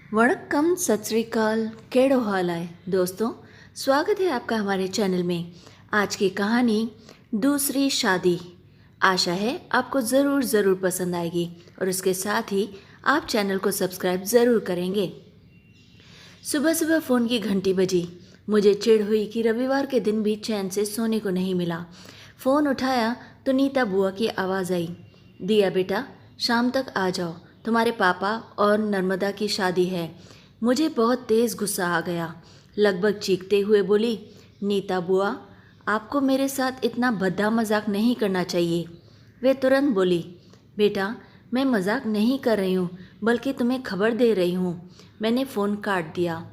वणक्कम सत श्री अकाल केड़ो हाल है दोस्तों। स्वागत है आपका हमारे चैनल में। आज की कहानी दूसरी शादी। आशा है आपको ज़रूर पसंद आएगी और उसके साथ ही आप चैनल को सब्सक्राइब ज़रूर करेंगे। सुबह सुबह फ़ोन की घंटी बजी। मुझे चिढ़ हुई कि रविवार के दिन भी चैन से सोने को नहीं मिला। फ़ोन उठाया तो नीता बुआ की आवाज़ आई, दिया बेटा शाम तक आ जाओ, तुम्हारे पापा और नर्मदा की शादी है। मुझे बहुत तेज़ गुस्सा आ गया। लगभग चीखते हुए बोली, नीता बुआ आपको मेरे साथ इतना भद्दा मजाक नहीं करना चाहिए। वे तुरंत बोली, बेटा मैं मजाक नहीं कर रही हूँ बल्कि तुम्हें खबर दे रही हूँ। मैंने फ़ोन काट दिया।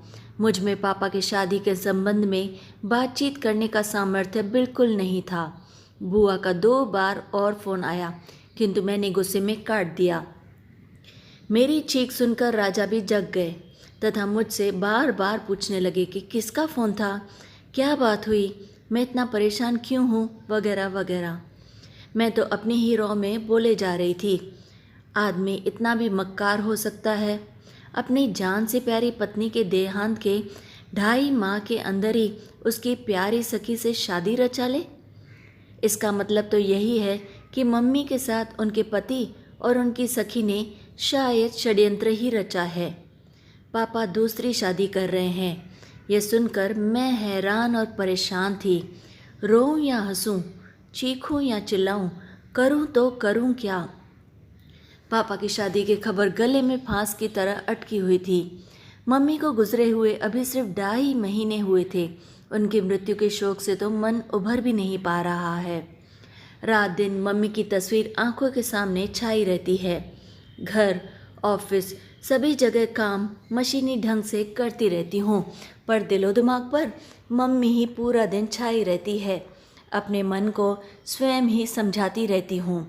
मुझ में पापा की शादी के संबंध में बातचीत करने का सामर्थ्य बिल्कुल नहीं था। बुआ का 2 बार और फ़ोन आया किंतु मैंने गुस्से में काट दिया। मेरी चीख सुनकर राजा भी जग गए तथा मुझसे बार बार पूछने लगे कि किसका फ़ोन था, क्या बात हुई, मैं इतना परेशान क्यों हूँ, वगैरह वगैरह। मैं तो अपनी ही रौ में बोले जा रही थी। आदमी इतना भी मक्कार हो सकता है, अपनी जान से प्यारी पत्नी के देहांत के 2.5 माह के अंदर ही उसकी प्यारी सखी से शादी रचा ले। इसका मतलब तो यही है कि मम्मी के साथ उनके पति और उनकी सखी ने शायद षड्यंत्र ही रचा है। पापा दूसरी शादी कर रहे हैं। यह सुनकर मैं हैरान और परेशान थी। रोऊं या हंसूं, चीखूं या चिल्लाऊं, करूं तो करूं क्या। पापा की शादी की खबर गले में फांस की तरह अटकी हुई थी। मम्मी को गुजरे हुए अभी सिर्फ 2.5 महीने हुए थे। उनकी मृत्यु के शोक से तो मन उभर भी नहीं पा रहा है। रात दिन मम्मी की तस्वीर आंखों के सामने छाई रहती है। घर, ऑफिस, सभी जगह काम मशीनी ढंग से करती रहती हूँ, पर दिलो दिमाग पर मम्मी ही पूरा दिन छाई रहती है। अपने मन को स्वयं ही समझाती रहती हूँ,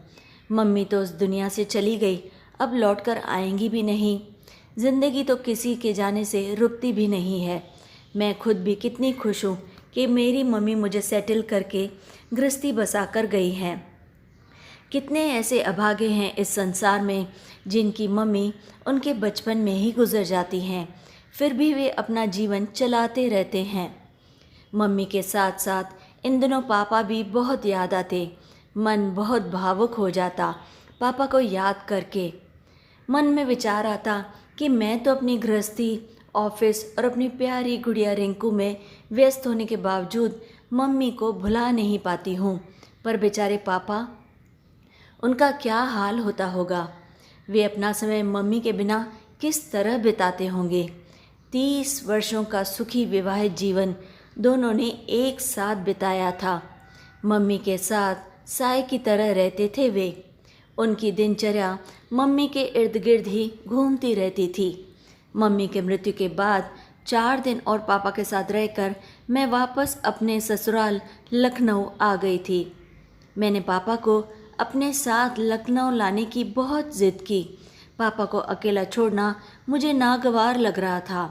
मम्मी तो उस दुनिया से चली गई, अब लौटकर आएंगी भी नहीं। जिंदगी तो किसी के जाने से रुकती भी नहीं है। मैं खुद भी कितनी खुश हूँ कि मेरी मम्मी मुझे सेटल करके गृहस्थी बसा कर गई हैं। कितने ऐसे अभागे हैं इस संसार में जिनकी मम्मी उनके बचपन में ही गुजर जाती हैं, फिर भी वे अपना जीवन चलाते रहते हैं। मम्मी के साथ साथ इन दिनों पापा भी बहुत याद आते। मन बहुत भावुक हो जाता पापा को याद करके। मन में विचार आता कि मैं तो अपनी गृहस्थी, ऑफिस और अपनी प्यारी गुड़िया रिंकू में व्यस्त होने के बावजूद मम्मी को भुला नहीं पाती हूँ। पर बेचारे पापा, उनका क्या हाल होता होगा। वे अपना समय मम्मी के बिना किस तरह बिताते होंगे। 30 वर्षों का सुखी विवाहित जीवन दोनों ने एक साथ बिताया था। मम्मी के साथ साय की तरह रहते थे वे। उनकी दिनचर्या मम्मी के इर्द गिर्द ही घूमती रहती थी। मम्मी के मृत्यु के बाद 4 दिन और पापा के साथ रहकर मैं वापस अपने ससुराल लखनऊ आ गई थी। मैंने पापा को अपने साथ लखनऊ लाने की बहुत ज़िद की। पापा को अकेला छोड़ना मुझे नागवार लग रहा था।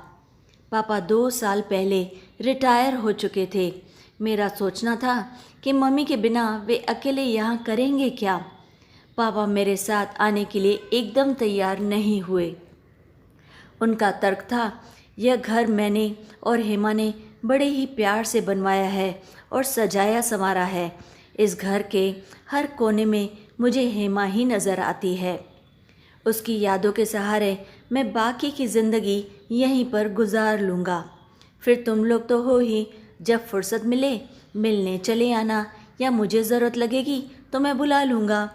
पापा 2 साल पहले रिटायर हो चुके थे। मेरा सोचना था कि मम्मी के बिना वे अकेले यहाँ करेंगे क्या। पापा मेरे साथ आने के लिए एकदम तैयार नहीं हुए। उनका तर्क था, यह घर मैंने और हेमा ने बड़े ही प्यार से बनवाया है और सजाया संवारा है। इस घर के हर कोने में मुझे हेमा ही नज़र आती है। उसकी यादों के सहारे मैं बाकी की ज़िंदगी यहीं पर गुजार लूँगा। फिर तुम लोग तो हो ही, जब फुर्सत मिले मिलने चले आना, या मुझे ज़रूरत लगेगी तो मैं बुला लूँगा।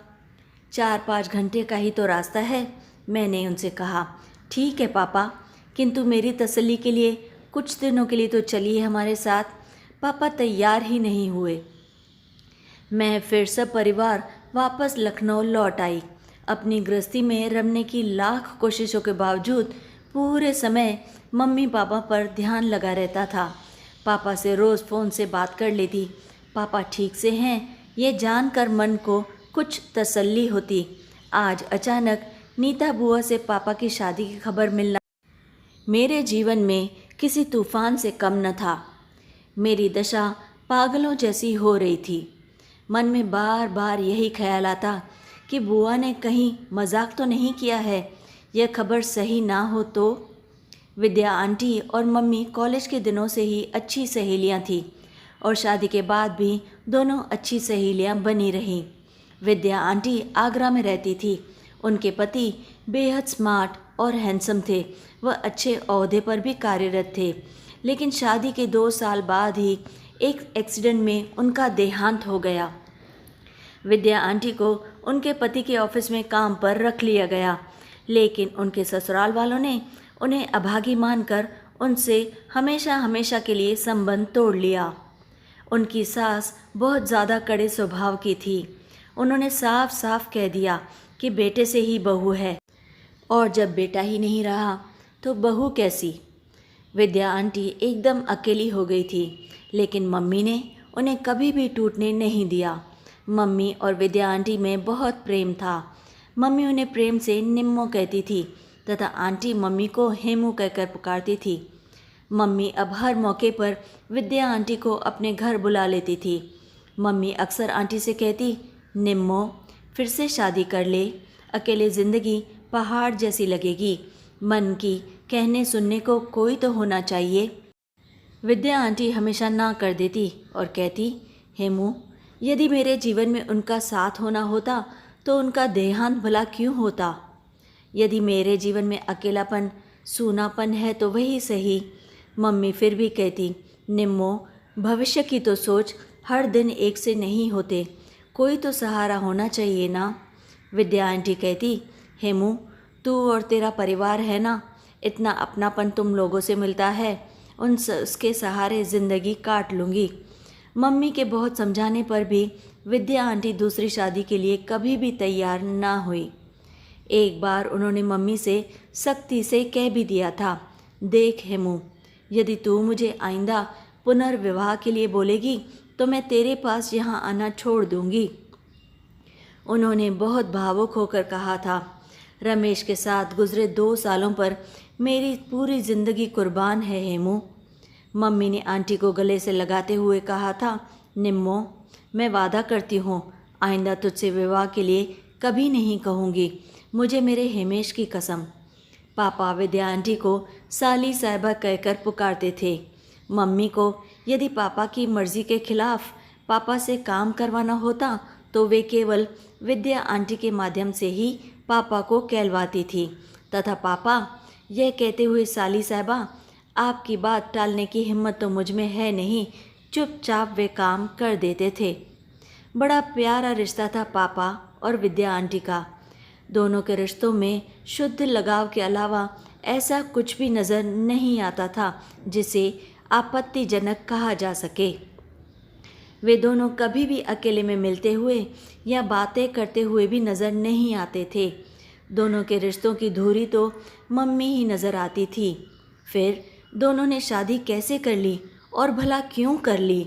4-5 घंटे का ही तो रास्ता है। मैंने उनसे कहा, ठीक है पापा, किंतु मेरी तसल्ली के लिए कुछ दिनों के लिए तो चलिए हमारे साथ। पापा तैयार ही नहीं हुए। मैं फिर सब परिवार वापस लखनऊ लौट आई। अपनी गृहस्थी में रमने की लाख कोशिशों के बावजूद पूरे समय मम्मी पापा पर ध्यान लगा रहता था। पापा से रोज़ फ़ोन से बात कर लेती। पापा ठीक से हैं ये जानकर मन को कुछ तसल्ली होती। आज अचानक नीता बुआ से पापा की शादी की खबर मिलना मेरे जीवन में किसी तूफान से कम न था। मेरी दशा पागलों जैसी हो रही थी। मन में बार बार यही ख्याल आता कि बुआ ने कहीं मजाक तो नहीं किया है, यह खबर सही ना हो तो। विद्या आंटी और मम्मी कॉलेज के दिनों से ही अच्छी सहेलियां थीं और शादी के बाद भी दोनों अच्छी सहेलियां बनी रहीं। विद्या आंटी आगरा में रहती थी। उनके पति बेहद स्मार्ट और हैंडसम थे। वह अच्छे ओहदे पर भी कार्यरत थे, लेकिन शादी के 2 साल बाद ही एक एक्सीडेंट में उनका देहांत हो गया। विद्या आंटी को उनके पति के ऑफिस में काम पर रख लिया गया, लेकिन उनके ससुराल वालों ने उन्हें अभागी मानकर उनसे हमेशा हमेशा के लिए संबंध तोड़ लिया। उनकी सास बहुत ज़्यादा कड़े स्वभाव की थी। उन्होंने साफ साफ कह दिया कि बेटे से ही बहू है, और जब बेटा ही नहीं रहा तो बहू कैसी। विद्या आंटी एकदम अकेली हो गई थी, लेकिन मम्मी ने उन्हें कभी भी टूटने नहीं दिया। मम्मी और विद्या आंटी में बहुत प्रेम था। मम्मी उन्हें प्रेम से निम्मो कहती थी तथा आंटी मम्मी को हेमू कहकर पुकारती थी। मम्मी अब हर मौके पर विद्या आंटी को अपने घर बुला लेती थी। मम्मी अक्सर आंटी से कहती, निम्मो फिर से शादी कर ले, अकेले ज़िंदगी पहाड़ जैसी लगेगी, मन की कहने सुनने को कोई तो होना चाहिए। विद्या आंटी हमेशा ना कर देती और कहती, हेमू यदि मेरे जीवन में उनका साथ होना होता तो उनका देहांत भला क्यों होता। यदि मेरे जीवन में अकेलापन सूनापन है तो वही सही। मम्मी फिर भी कहती, निम्मो भविष्य की तो सोच, हर दिन एक से नहीं होते, कोई तो सहारा होना चाहिए ना। विद्या आंटी कहती, हेमू तू और तेरा परिवार है ना, इतना अपनापन तुम लोगों से मिलता है, उसके सहारे ज़िंदगी काट लूँगी। मम्मी के बहुत समझाने पर भी विद्या आंटी दूसरी शादी के लिए कभी भी तैयार ना हुई। एक बार उन्होंने मम्मी से सख्ती से कह भी दिया था, देख हेमू, यदि तू मुझे आइंदा पुनर्विवाह के लिए बोलेगी तो मैं तेरे पास यहाँ आना छोड़ दूँगी। उन्होंने बहुत भावुक होकर कहा था, रमेश के साथ गुजरे 2 सालों पर मेरी पूरी ज़िंदगी कुर्बान है हेमू। मम्मी ने आंटी को गले से लगाते हुए कहा था, निम्मो मैं वादा करती हूँ आइंदा तुझसे विवाह के लिए कभी नहीं कहूँगी, मुझे मेरे हेमेश की कसम। पापा विद्या आंटी को साली साहिबा कहकर पुकारते थे। मम्मी को यदि पापा की मर्ज़ी के खिलाफ पापा से काम करवाना होता तो वे केवल विद्या आंटी के माध्यम से ही पापा को कहलवाती थी तथा पापा यह कहते हुए, साली साहिबा आपकी बात टालने की हिम्मत तो मुझ में है नहीं, चुपचाप वे काम कर देते थे। बड़ा प्यारा रिश्ता था पापा और विद्या आंटी का। दोनों के रिश्तों में शुद्ध लगाव के अलावा ऐसा कुछ भी नज़र नहीं आता था जिसे आपत्तिजनक कहा जा सके। वे दोनों कभी भी अकेले में मिलते हुए या बातें करते हुए भी नज़र नहीं आते थे। दोनों के रिश्तों की धुरी तो मम्मी ही नज़र आती थी। फिर दोनों ने शादी कैसे कर ली और भला क्यों कर ली?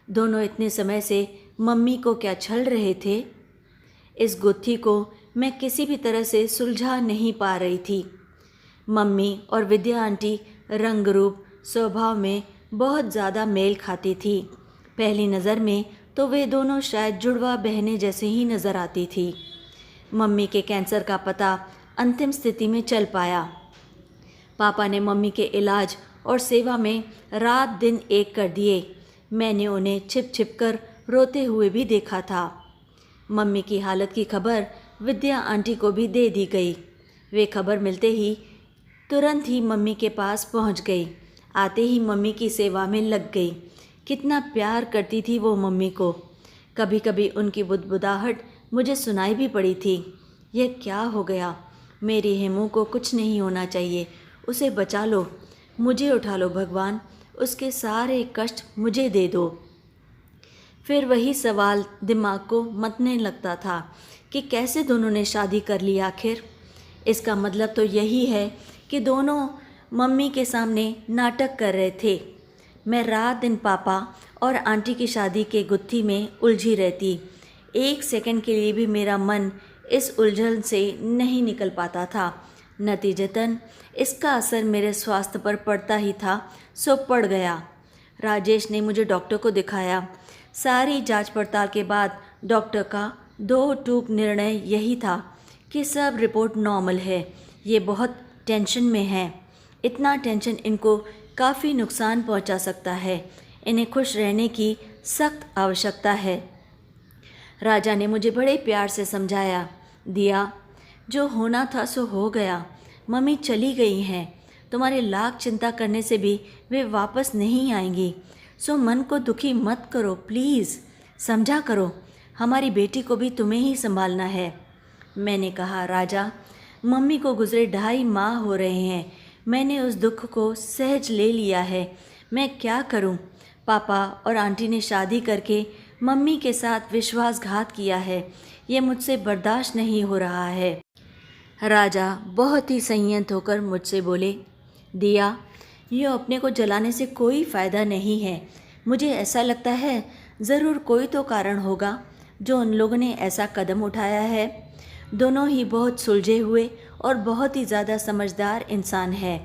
दोनों इतने समय से मम्मी को क्या छल रहे थे? इस गुत्थी को मैं किसी भी तरह से सुलझा नहीं पा रही थी। मम्मी और विद्या आंटी रंग रूप स्वभाव में बहुत ज़्यादा मेल खाती थी। पहली नज़र में तो वे दोनों शायद जुड़वा बहनें जैसे ही नज़र आती थी। मम्मी के कैंसर का पता अंतिम स्थिति में चल पाया। पापा ने मम्मी के इलाज और सेवा में रात दिन एक कर दिए। मैंने उन्हें छिप छिप कर रोते हुए भी देखा था। मम्मी की हालत की खबर विद्या आंटी को भी दे दी गई। वे खबर मिलते ही तुरंत ही मम्मी के पास पहुंच गई। आते ही मम्मी की सेवा में लग गई। कितना प्यार करती थी वो मम्मी को। कभी कभी उनकी बुदबुदाहट मुझे सुनाई भी पड़ी थी। यह क्या हो गया? मेरी हेमू को कुछ नहीं होना चाहिए, उसे बचा लो, मुझे उठा लो भगवान, उसके सारे कष्ट मुझे दे दो। फिर वही सवाल दिमाग को मतने लगता था कि कैसे दोनों ने शादी कर ली आखिर। इसका मतलब तो यही है कि दोनों मम्मी के सामने नाटक कर रहे थे। मैं रात दिन पापा और आंटी की शादी के गुत्थी में उलझी रहती। एक सेकंड के लिए भी मेरा मन इस उलझन से नहीं निकल पाता था। नतीजतन इसका असर मेरे स्वास्थ्य पर पड़ता ही था, सो पड़ गया। राजेश ने मुझे डॉक्टर को दिखाया। सारी जांच पड़ताल के बाद डॉक्टर का 2 टूक निर्णय यही था कि सब रिपोर्ट नॉर्मल है, ये बहुत टेंशन में है। इतना टेंशन इनको काफ़ी नुकसान पहुंचा सकता है। इन्हें खुश रहने की सख्त आवश्यकता है। राजा ने मुझे बड़े प्यार से समझाया, दिया, जो होना था सो हो गया। मम्मी चली गई हैं। तुम्हारे लाख चिंता करने से भी वे वापस नहीं आएंगी। सो मन को दुखी मत करो प्लीज़, समझा करो। हमारी बेटी को भी तुम्हें ही संभालना है। मैंने कहा, राजा, मम्मी को गुजरे 2.5 माह हो रहे हैं। मैंने उस दुख को सहज ले लिया है। मैं क्या करूं? पापा और आंटी ने शादी करके मम्मी के साथ विश्वासघात किया है। ये मुझसे बर्दाश्त नहीं हो रहा है। राजा बहुत ही संयत होकर मुझसे बोले, दिया, ये अपने को जलाने से कोई फ़ायदा नहीं है। मुझे ऐसा लगता है ज़रूर कोई तो कारण होगा जो उन लोगों ने ऐसा कदम उठाया है। दोनों ही बहुत सुलझे हुए और बहुत ही ज़्यादा समझदार इंसान हैं।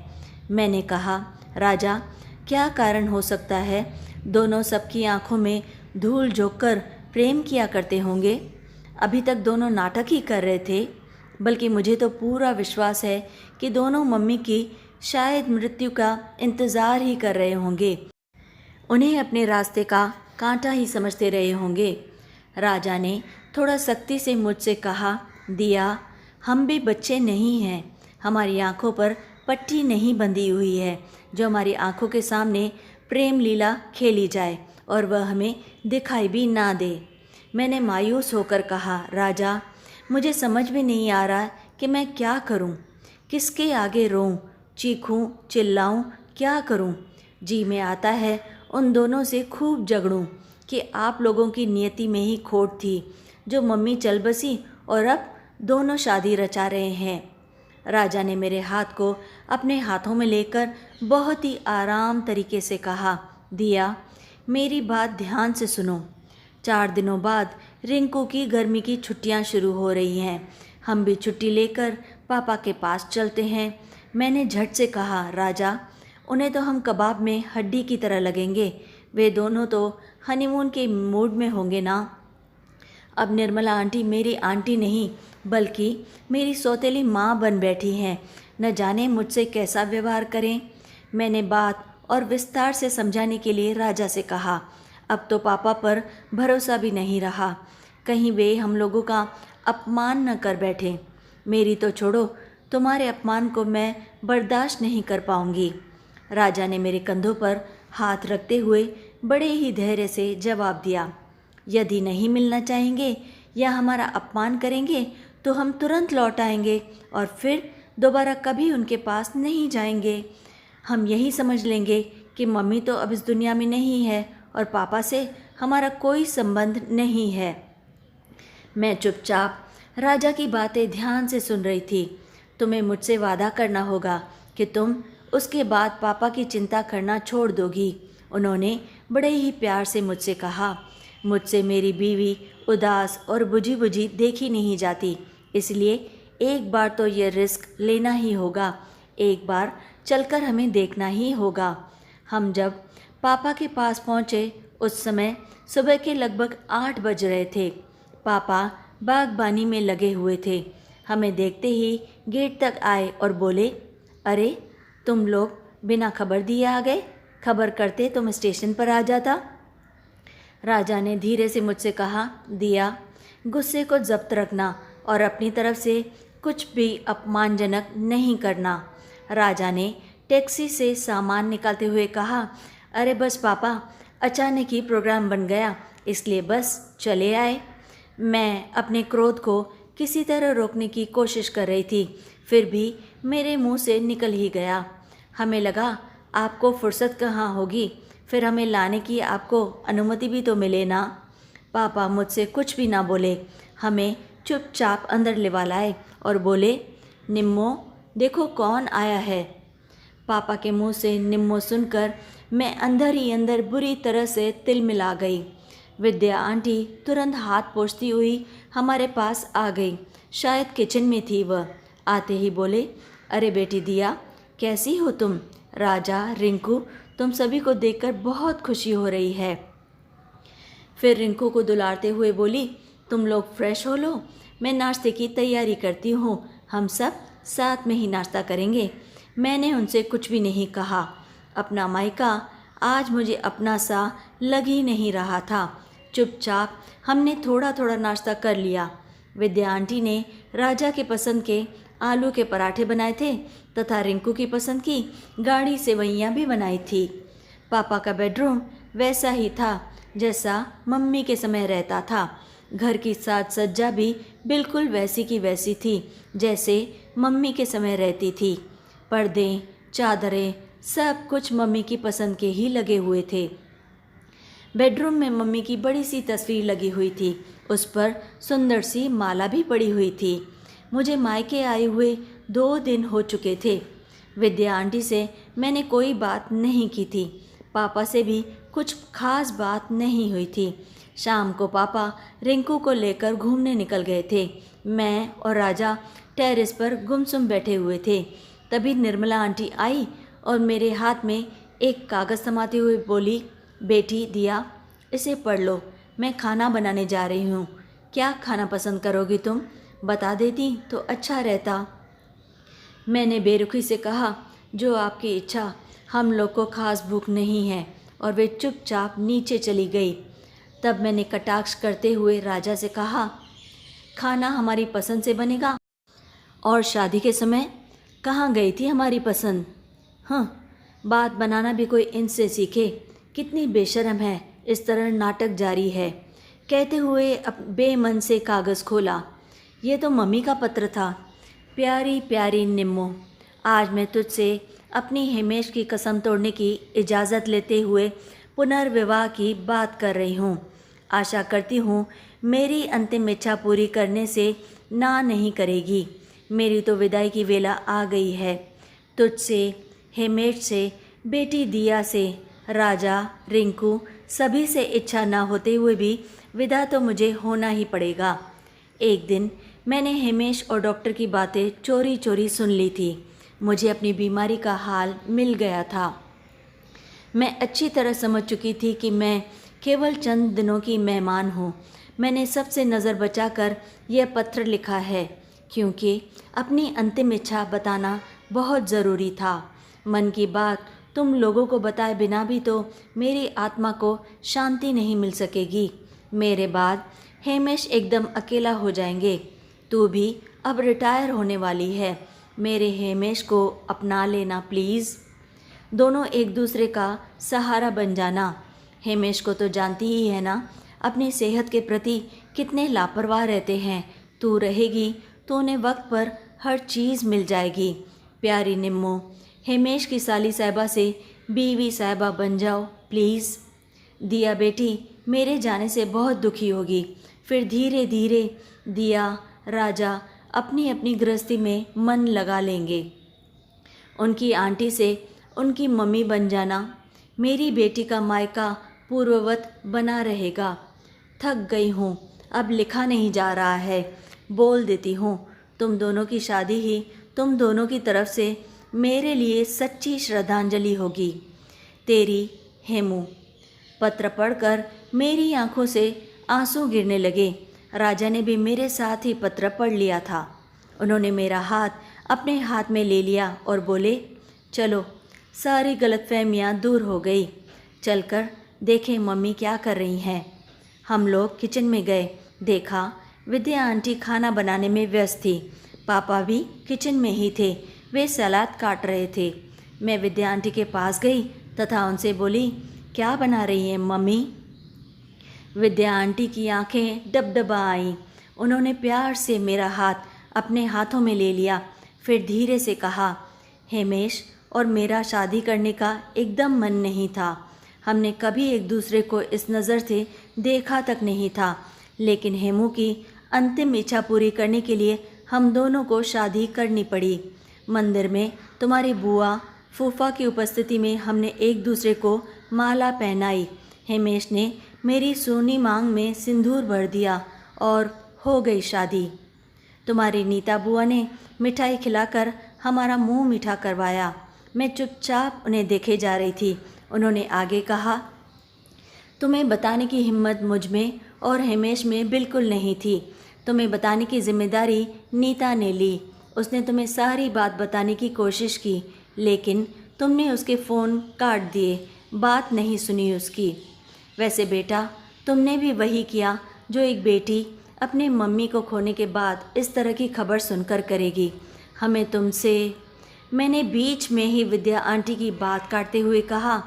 मैंने कहा, राजा, क्या कारण हो सकता है? दोनों सबकी आंखों में धूल झोंककर प्रेम किया करते होंगे। अभी तक दोनों नाटक ही कर रहे थे, बल्कि मुझे तो पूरा विश्वास है कि दोनों मम्मी की शायद मृत्यु का इंतज़ार ही कर रहे होंगे। उन्हें अपने रास्ते का कांटा ही समझते रहे होंगे। राजा ने थोड़ा सख्ती से मुझसे कहा, दिया, हम भी बच्चे नहीं हैं। हमारी आंखों पर पट्टी नहीं बंधी हुई है जो हमारी आंखों के सामने प्रेम लीला खेली जाए और वह हमें दिखाई भी ना दे। मैंने मायूस होकर कहा, राजा, मुझे समझ में नहीं आ रहा कि मैं क्या करूं, किसके आगे रोऊं, चीखूं, चिल्लाऊं, क्या करूं? जी में आता है उन दोनों से खूब झगड़ूं कि आप लोगों की नियति में ही खोट थी जो मम्मी चल बसी और अब दोनों शादी रचा रहे हैं। राजा ने मेरे हाथ को अपने हाथों में लेकर बहुत ही आराम तरीके से कहा, दिया, मेरी बात ध्यान से सुनो। 4 दिनों बाद रिंकू की गर्मी की छुट्टियां शुरू हो रही हैं। हम भी छुट्टी लेकर पापा के पास चलते हैं। मैंने झट से कहा, राजा, उन्हें तो हम कबाब में हड्डी की तरह लगेंगे। वे दोनों तो हनीमून के मूड में होंगे ना। अब निर्मला आंटी मेरी आंटी नहीं बल्कि मेरी सौतेली माँ बन बैठी हैं। न जाने मुझसे कैसा व्यवहार करें। मैंने बात और विस्तार से समझाने के लिए राजा से कहा, अब तो पापा पर भरोसा भी नहीं रहा। कहीं वे हम लोगों का अपमान न कर बैठे। मेरी तो छोड़ो, तुम्हारे अपमान को मैं बर्दाश्त नहीं कर पाऊंगी। राजा ने मेरे कंधों पर हाथ रखते हुए बड़े ही धैर्य से जवाब दिया, यदि नहीं मिलना चाहेंगे या हमारा अपमान करेंगे तो हम तुरंत लौट आएंगे और फिर दोबारा कभी उनके पास नहीं जाएंगे। हम यही समझ लेंगे कि मम्मी तो अब इस दुनिया में नहीं है और पापा से हमारा कोई संबंध नहीं है। मैं चुपचाप राजा की बातें ध्यान से सुन रही थी। तुम्हें मुझसे वादा करना होगा कि तुम उसके बाद पापा की चिंता करना छोड़ दोगी। उन्होंने बड़े ही प्यार से मुझसे कहा। मुझसे मेरी बीवी उदास और बुझी बुझी देखी नहीं जाती, इसलिए एक बार तो ये रिस्क लेना ही होगा। एक बार चलकर हमें देखना ही होगा। हम जब पापा के पास पहुँचे उस समय सुबह के लगभग 8 बज रहे थे। पापा बागबानी में लगे हुए थे। हमें देखते ही गेट तक आए और बोले, अरे तुम लोग बिना खबर दिए आ गए, खबर करते तो मैं स्टेशन पर आ जाता। राजा ने धीरे से मुझसे कहा, दिया, गुस्से को जब्त रखना और अपनी तरफ से कुछ भी अपमानजनक नहीं करना। राजा ने टैक्सी से सामान निकालते हुए कहा, अरे बस पापा, अचानक ही प्रोग्राम बन गया इसलिए बस चले आए। मैं अपने क्रोध को किसी तरह रोकने की कोशिश कर रही थी, फिर भी मेरे मुंह से निकल ही गया। हमें लगा आपको फुर्सत कहाँ होगी, फिर हमें लाने की आपको अनुमति भी तो मिले ना। पापा मुझसे कुछ भी ना बोले, हमें चुपचाप अंदर लिवा लाए और बोले, निम्मो देखो कौन आया है। पापा के मुंह से निम्मो सुनकर मैं अंदर ही अंदर बुरी तरह से तिलमिला गई। विद्या आंटी तुरंत हाथ पोंछती हुई हमारे पास आ गई। शायद किचन में थी वह। आते ही बोले, अरे बेटी दिया, कैसी हो तुम? राजा, रिंकू, तुम सभी को देखकर बहुत खुशी हो रही है। फिर रिंकू को दुलारते हुए बोली, तुम लोग फ्रेश हो लो, मैं नाश्ते की तैयारी करती हूँ। हम सब साथ में ही नाश्ता करेंगे। मैंने उनसे कुछ भी नहीं कहा। अपना मायका आज मुझे अपना सा लग ही नहीं रहा था। चुपचाप हमने थोड़ा थोड़ा नाश्ता कर लिया। विद्या आंटी ने राजा के पसंद के आलू के पराठे बनाए थे तथा रिंकू की पसंद की गाढ़ी सेवइयाँ भी बनाई थी। पापा का बेडरूम वैसा ही था जैसा मम्मी के समय रहता था। घर की साज सज्जा भी बिल्कुल वैसी की वैसी थी जैसे मम्मी के समय रहती थी। पर्दे, चादरें, सब कुछ मम्मी की पसंद के ही लगे हुए थे। बेडरूम में मम्मी की बड़ी सी तस्वीर लगी हुई थी। उस पर सुंदर सी माला भी पड़ी हुई थी। मुझे मायके आए हुए 2 दिन हो चुके थे। विद्या आंटी से मैंने कोई बात नहीं की थी। पापा से भी कुछ खास बात नहीं हुई थी। शाम को पापा रिंकू को लेकर घूमने निकल गए थे। मैं और राजा टेरेस पर गुमसुम बैठे हुए थे। तभी निर्मला आंटी आई और मेरे हाथ में एक कागज़ थमाते हुए बोली, बेटी दिया, इसे पढ़ लो, मैं खाना बनाने जा रही हूँ। क्या खाना पसंद करोगी तुम? बता देती तो अच्छा रहता। मैंने बेरुखी से कहा, जो आपकी इच्छा, हम लोग को खास भूख नहीं है, और वे चुपचाप नीचे चली गई। तब मैंने कटाक्ष करते हुए राजा से कहा, खाना हमारी पसंद से बनेगा और शादी के समय कहाँ गई थी हमारी पसंद? हाँ, बात बनाना भी कोई इनसे सीखे। कितनी बेशर्म है, इस तरह नाटक जारी है। कहते हुए अब बेमन से कागज़ खोला। ये तो मम्मी का पत्र था। प्यारी प्यारी निम्मो, आज मैं तुझसे अपनी हिमेश की कसम तोड़ने की इजाज़त लेते हुए पुनर्विवाह की बात कर रही हूँ। आशा करती हूँ मेरी अंतिम इच्छा पूरी करने से ना नहीं करेगी। मेरी तो विदाई की वेला आ गई है। तुझसे, हिमेश से, बेटी दिया से, राजा, रिंकू, सभी से इच्छा ना होते हुए भी विदा तो मुझे होना ही पड़ेगा। एक दिन मैंने हिमेश और डॉक्टर की बातें चोरी चोरी सुन ली थी। मुझे अपनी बीमारी का हाल मिल गया था। मैं अच्छी तरह समझ चुकी थी कि मैं केवल चंद दिनों की मेहमान हूँ। मैंने सबसे नज़र बचाकर यह पत्र लिखा है क्योंकि अपनी अंतिम इच्छा बताना बहुत ज़रूरी था। मन की बात तुम लोगों को बताए बिना भी तो मेरी आत्मा को शांति नहीं मिल सकेगी। मेरे बाद हेमेश एकदम अकेला हो जाएंगे। तू भी अब रिटायर होने वाली है। मेरे हेमेश को अपना लेना प्लीज़। दोनों एक दूसरे का सहारा बन जाना। हेमेश को तो जानती ही है ना, अपनी सेहत के प्रति कितने लापरवाह रहते हैं। तू रहेगी तो उन्हें वक्त पर हर चीज़ मिल जाएगी। प्यारी निम्मो, हेमेश की साली साहिबा से बीवी साहिबा बन जाओ प्लीज़। दिया बेटी मेरे जाने से बहुत दुखी होगी। फिर धीरे धीरे दिया, राजा अपनी अपनी गृहस्थी में मन लगा लेंगे। उनकी आंटी से उनकी मम्मी बन जाना। मेरी बेटी का मायका पूर्ववत बना रहेगा। थक गई हूँ, अब लिखा नहीं जा रहा है। बोल देती हूँ, तुम दोनों की शादी ही तुम दोनों की तरफ से मेरे लिए सच्ची श्रद्धांजलि होगी। तेरी हेमू। पत्र पढ़कर मेरी आंखों से आंसू गिरने लगे। राजा ने भी मेरे साथ ही पत्र पढ़ लिया था। उन्होंने मेरा हाथ अपने हाथ में ले लिया और बोले, चलो सारी गलतफहमियाँ दूर हो गई। चलकर देखें मम्मी क्या कर रही हैं। हम लोग किचन में गए। देखा विद्या आंटी खाना बनाने में व्यस्त थी। पापा भी किचन में ही थे। वे सलाद काट रहे थे। मैं विद्या आंटी के पास गई तथा उनसे बोली, क्या बना रही हैं मम्मी? विद्या आंटी की आंखें डबडबा आईं। उन्होंने प्यार से मेरा हाथ अपने हाथों में ले लिया। फिर धीरे से कहा, हेमेश और मेरा शादी करने का एकदम मन नहीं था। हमने कभी एक दूसरे को इस नज़र से देखा तक नहीं था, लेकिन हेमू की अंतिम इच्छा पूरी करने के लिए हम दोनों को शादी करनी पड़ी। मंदिर में तुम्हारी बुआ फूफा की उपस्थिति में हमने एक दूसरे को माला पहनाई। हेमेश ने मेरी सोनी मांग में सिंदूर भर दिया और हो गई शादी। तुम्हारी नीता बुआ ने मिठाई खिलाकर हमारा मुंह मीठा करवाया। मैं चुपचाप उन्हें देखे जा रही थी। उन्होंने आगे कहा, तुम्हें बताने की हिम्मत मुझ में और हेमेश में बिल्कुल नहीं थी। तुम्हें बताने की जिम्मेदारी नीता ने ली। उसने तुम्हें सारी बात बताने की कोशिश की, लेकिन तुमने उसके फ़ोन काट दिए, बात नहीं सुनी उसकी। वैसे बेटा, तुमने भी वही किया जो एक बेटी अपने मम्मी को खोने के बाद इस तरह की खबर सुनकर करेगी। हमें तुमसे मैंने बीच में ही विद्या आंटी की बात काटते हुए कहा,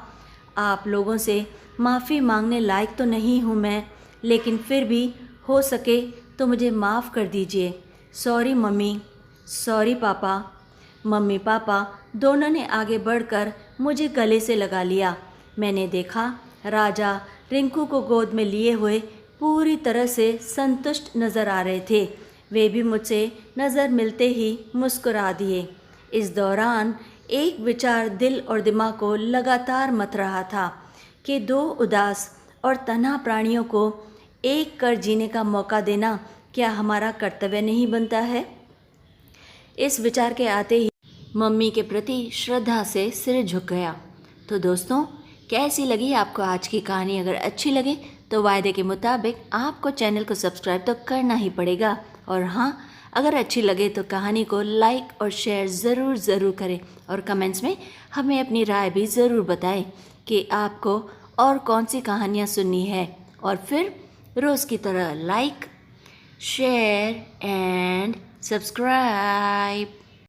आप लोगों से माफ़ी मांगने लायक तो नहीं हूँ मैं, लेकिन फिर भी हो सके तो मुझे माफ़ कर दीजिए। सॉरी मम्मी, सॉरी पापा। मम्मी पापा दोनों ने आगे बढ़कर मुझे गले से लगा लिया। मैंने देखा राजा रिंकू को गोद में लिए हुए पूरी तरह से संतुष्ट नज़र आ रहे थे। वे भी मुझसे नज़र मिलते ही मुस्कुरा दिए। इस दौरान एक विचार दिल और दिमाग को लगातार मथ रहा था कि दो उदास और तन्हा प्राणियों को एक कर जीने का मौका देना क्या हमारा कर्तव्य नहीं बनता है? इस विचार के आते ही मम्मी के प्रति श्रद्धा से सिर झुक गया। तो दोस्तों, कैसी लगी आपको आज की कहानी? अगर अच्छी लगे तो वायदे के मुताबिक आपको चैनल को सब्सक्राइब तो करना ही पड़ेगा। और हाँ, अगर अच्छी लगे तो कहानी को लाइक और शेयर ज़रूर करें और कमेंट्स में हमें अपनी राय भी ज़रूर बताएं कि आपको और कौन सी कहानियाँ सुननी है। और फिर रोज़ की तरह लाइक, शेयर एंड सब्सक्राइब।